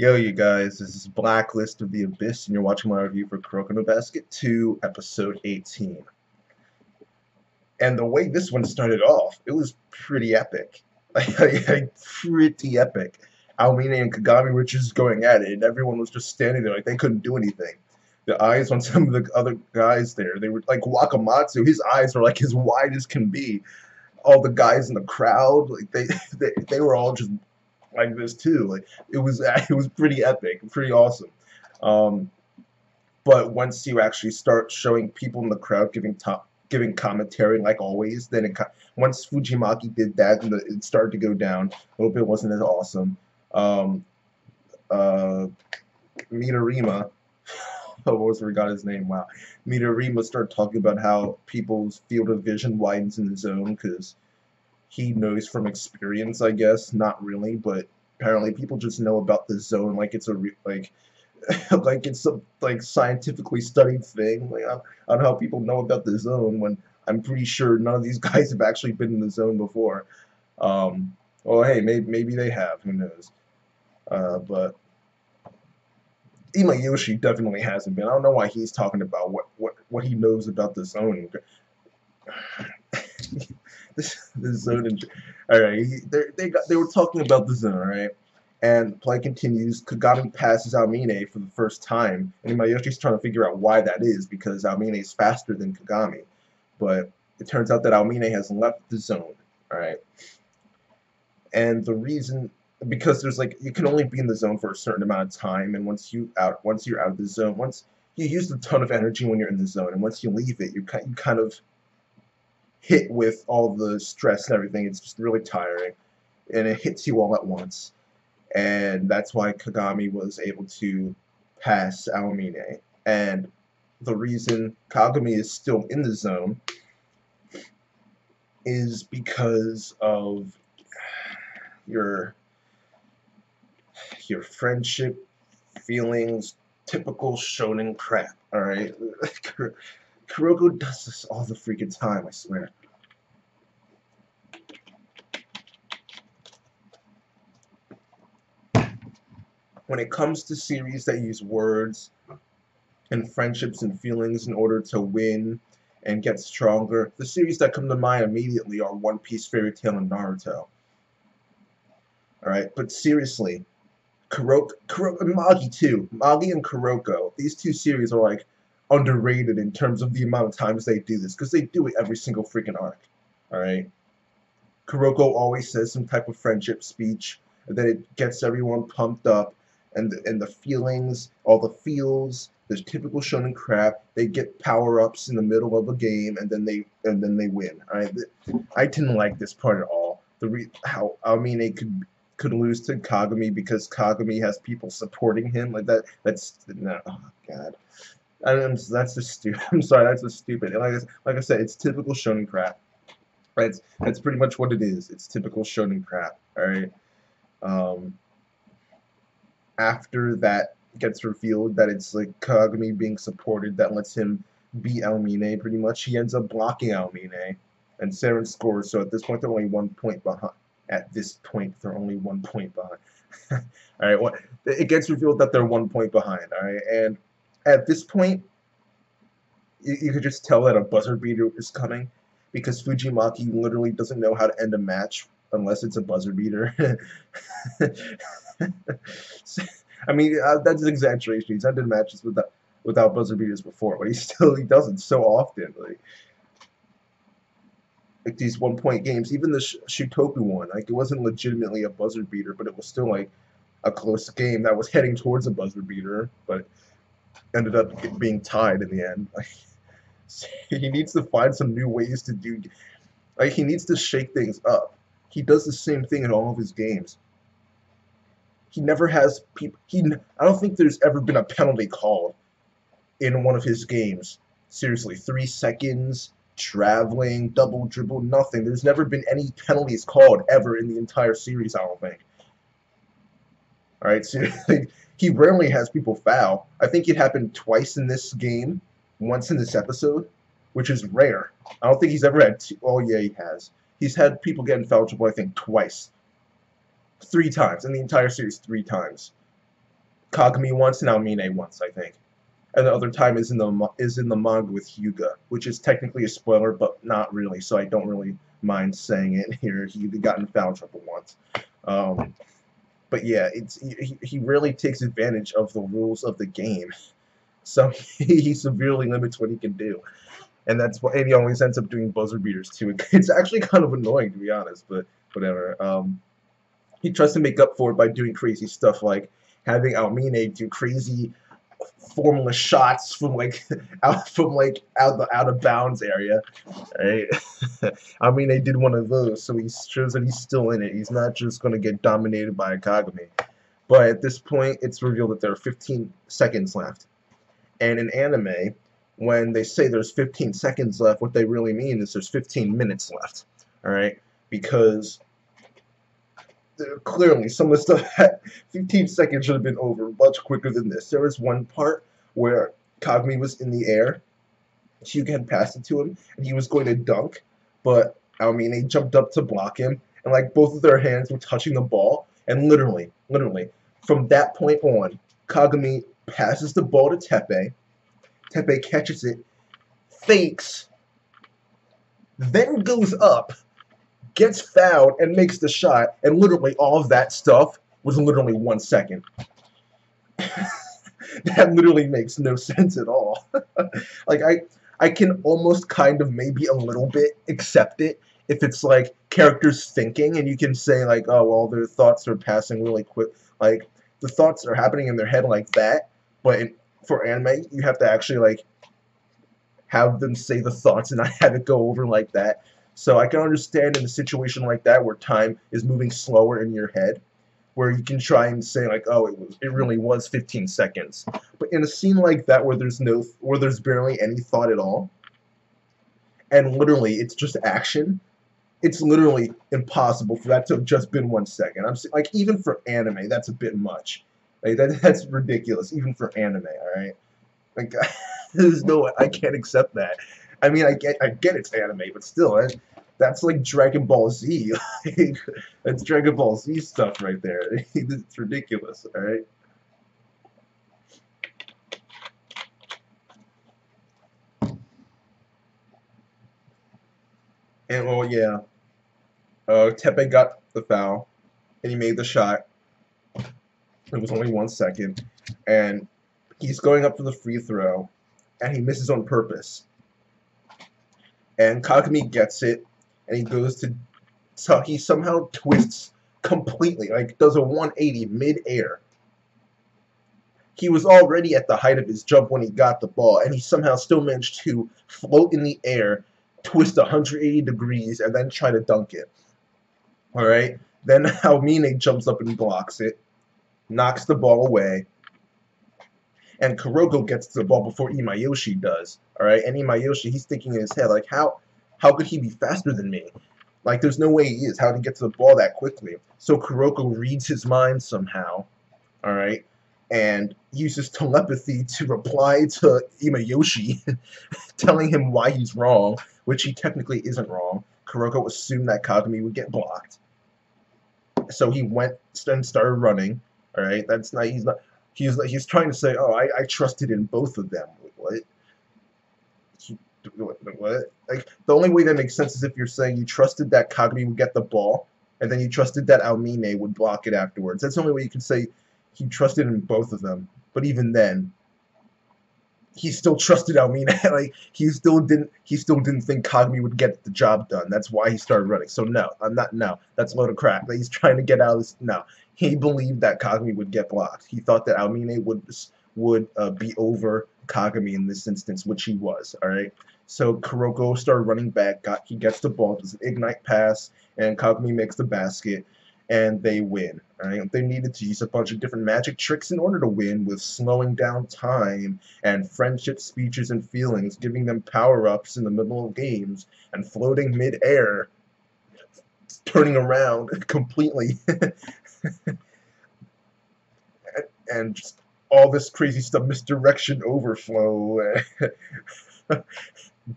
Yo, you guys, this is Blacklist of the Abyss, and you're watching my review for Kuroko no Basket 2, Episode 18. And the way this one started off, it was pretty epic. Pretty epic. Aomine and Kagami were just going at it, and everyone was just standing there like they couldn't do anything. The eyes on some of the other guys there, they were like Wakamatsu, his eyes were like as wide as can be. All the guys in the crowd, like they were all just like this too. Like it was pretty epic, pretty awesome. Um, but once you actually start showing people in the crowd giving commentary like always, then once Fujimaki did that, and it started to go down. I hope it wasn't as awesome. Um, uh, Midorima, I almost forgot his name. Wow, Midorima started talking about how people's field of vision widens in the zone because he knows from experience, I guess. Not really, but apparently people just know about the zone like it's like it's some like scientifically studied thing. Like I don't know how people know about the zone when I'm pretty sure none of these guys have actually been in the zone before. Well, hey, maybe they have. Who knows? But Imayoshi definitely hasn't been. I don't know why he's talking about what he knows about the zone. The zone. All right, they were talking about the zone, right? And play continues. Kagami passes Aomine for the first time, and Imayoshi's trying to figure out why that is because Aomine is faster than Kagami, but it turns out that Aomine has left the zone. All right, and the reason because there's like you can only be in the zone for a certain amount of time, and once you're out of the zone, once you use a ton of energy when you're in the zone, and once you leave it, you kind of hit with all the stress and everything. It's just really tiring, and it hits you all at once. And that's why Kagami was able to pass Aomine. And the reason Kagami is still in the zone is because of your friendship feelings, typical shonen crap. All right, Kuroko does this all the freaking time, I swear. When it comes to series that use words and friendships and feelings in order to win and get stronger, the series that come to mind immediately are One Piece, Fairy Tail, and Naruto. Alright, but seriously, and Magi too. Magi and Kuroko, these two series are like underrated in terms of the amount of times they do this, because they do it every single freaking arc. Alright? Kuroko always says some type of friendship speech, and then it gets everyone pumped up, and the feelings, all the feels, the typical shonen crap. They get power-ups in the middle of a game, and then they win. Alright? I didn't like this part at all. How Aomine could lose to Kagami because Kagami has people supporting him like that. That's no, oh god. That's just stupid. I'm sorry, that's just stupid. And like I said, it's typical shonen crap. Right? That's pretty much what it is. It's typical shonen crap. All right. After that gets revealed that it's like Kagami being supported that lets him beat Aomine. Pretty much, he ends up blocking Aomine, and Saren scores. So at this point, they're only 1 point behind. At this point, they're only 1 point behind. All right. Well, it gets revealed that they're 1 point behind. All right, and at this point, you could just tell that a buzzer beater is coming because Fujimaki literally doesn't know how to end a match unless it's a buzzer beater. I mean, that's an exaggeration. He's ended matches without buzzer beaters before, but he does it so often. Like these 1 point games, even the Shutoku one, like it wasn't legitimately a buzzer beater, but it was still like a close game that was heading towards a buzzer beater, but ended up being tied in the end. Like, he needs to find some new ways to do. Like he needs to shake things up. He does the same thing in all of his games. He never has people. I don't think there's ever been a penalty called in one of his games. Seriously, 3 seconds, traveling, double dribble, nothing. There's never been any penalties called ever in the entire series, I don't think. Alright, so he rarely has people foul. I think it happened twice in this game, once in this episode, which is rare. I don't think he's ever had two. Oh, yeah, he has. He's had people get in foul trouble, I think, twice. 3 times. In the entire series, 3 times. Kagami once and Aomine once, I think. And the other time is in the manga with Hyuga, which is technically a spoiler, but not really. So I don't really mind saying it here. Hyuga got in foul trouble once. But yeah, he really takes advantage of the rules of the game. So he severely limits what he can do. And that's what, and he always ends up doing buzzer beaters too. It's actually kind of annoying, to be honest, but whatever. He tries to make up for it by doing crazy stuff like having Aomine do crazy formless shots from out of bounds area. Right? Aomine did one of those, so he shows that he's still in it. He's not just gonna get dominated by a Kagami. But at this point, it's revealed that there are 15 seconds left. And in anime, when they say there's 15 seconds left, what they really mean is there's 15 minutes left. All right, because clearly some of the stuff at 15 seconds should have been over much quicker than this. There was one part where Kagami was in the air, Hyuga had passed it to him, and he was going to dunk, but Aomine jumped up to block him, and like both of their hands were touching the ball, and literally, from that point on, Kagami passes the ball to Teppei, Teppei catches it, fakes, then goes up, gets fouled, and makes the shot, and literally all of that stuff was literally 1 second. That literally makes no sense at all. Like, I can almost kind of maybe a little bit accept it if it's like characters thinking and you can say like, oh, well, their thoughts are passing really quick. Like, the thoughts are happening in their head like that, but for anime, you have to actually like have them say the thoughts and not have it go over like that. So I can understand in a situation like that where time is moving slower in your head, where you can try and say like, oh, it really was 15 seconds. But in a scene like that where there's barely any thought at all, and literally it's just action, it's literally impossible for that to have just been 1 second. I'm like, even for anime, that's a bit much. Like that's ridiculous, even for anime. All right, like there's no, I can't accept that. I mean, I get it's anime, but still, that's like Dragon Ball Z. That's Dragon Ball Z stuff right there. It's ridiculous, all right? And, well, yeah, Teppei got the foul, and he made the shot. It was only 1 second, and he's going up for the free throw, and he misses on purpose. And Kagami gets it, and he goes to, so he somehow twists completely, like does a 180 mid-air. He was already at the height of his jump when he got the ball, and he somehow still managed to float in the air, twist 180 degrees, and then try to dunk it. Alright? Then Aomine jumps up and blocks it, knocks the ball away, and Kuroko gets to the ball before Imayoshi does. Alright? And Imayoshi, he's thinking in his head, like, how could he be faster than me? Like, there's no way he is. How did he get to the ball that quickly? So Kuroko reads his mind somehow, alright, and uses telepathy to reply to Imayoshi, telling him why he's wrong, which he technically isn't wrong. Kuroko assumed that Kagami would get blocked. So he went and started running, alright? That's not, he's trying to say, oh, I trusted in both of them. What? What? Like, the only way that makes sense is if you're saying you trusted that Kagami would get the ball, and then you trusted that Aomine would block it afterwards. That's the only way you can say he trusted in both of them. But even then, he still trusted Aomine. Like, he still didn't think Kagami would get the job done. That's why he started running. So no, that's a load of crap. He's trying to get out of this. No, he believed that Kagami would get blocked. He thought that Aomine would be over Kagami in this instance, which he was. All right. So Kuroko started running back. He gets the ball, does an ignite pass, and Kagami makes the basket, and they win. All right. They needed to use a bunch of different magic tricks in order to win, with slowing down time and friendship speeches and feelings, giving them power-ups in the middle of games, and floating mid-air, turning around completely, and just all this crazy stuff, misdirection, overflow,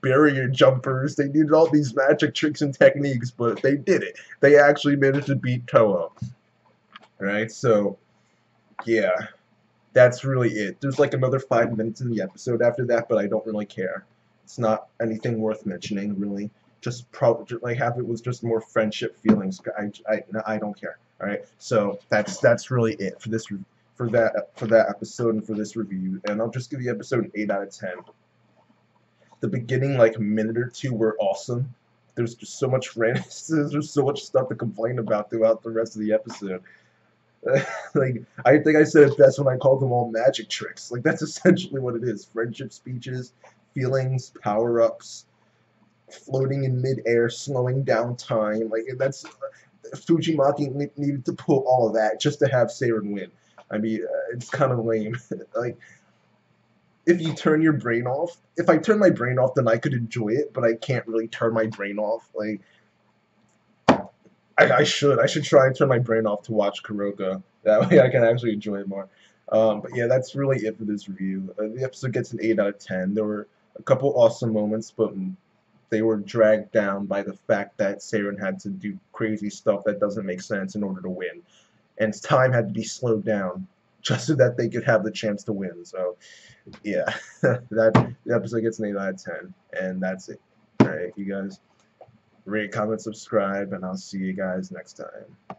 barrier jumpers. They needed all these magic tricks and techniques, but they did it. They actually managed to beat Toho. Right? So, yeah. That's really it. There's like another 5 minutes in the episode after that, but I don't really care. It's not anything worth mentioning, really. Just probably like half it was just more friendship feelings. I don't care. All right, so that's really it for this for that episode and for this review. And I'll just give the episode an 8 out of 10. The beginning like minute or two were awesome. There's just so much there's so much stuff to complain about throughout the rest of the episode. Like, I think I said it best when I called them all magic tricks. Like, that's essentially what it is. Friendship speeches, feelings, power-ups, floating in mid-air, slowing down time. Like, that's Fujimaki needed to pull all of that just to have Seiren win. I mean, it's kind of lame. Like, if you turn your brain off, if I turn my brain off, then I could enjoy it, but I can't really turn my brain off. Like, I should try and turn my brain off to watch Kuroko. That way I can actually enjoy it more. But yeah, that's really it for this review. The episode gets an 8 out of 10. There were a couple awesome moments, but they were dragged down by the fact that Seiren had to do crazy stuff that doesn't make sense in order to win. And time had to be slowed down just so that they could have the chance to win. So, yeah, the episode gets an 8 out of 10. And that's it. Alright, you guys. Rate, comment, subscribe, and I'll see you guys next time.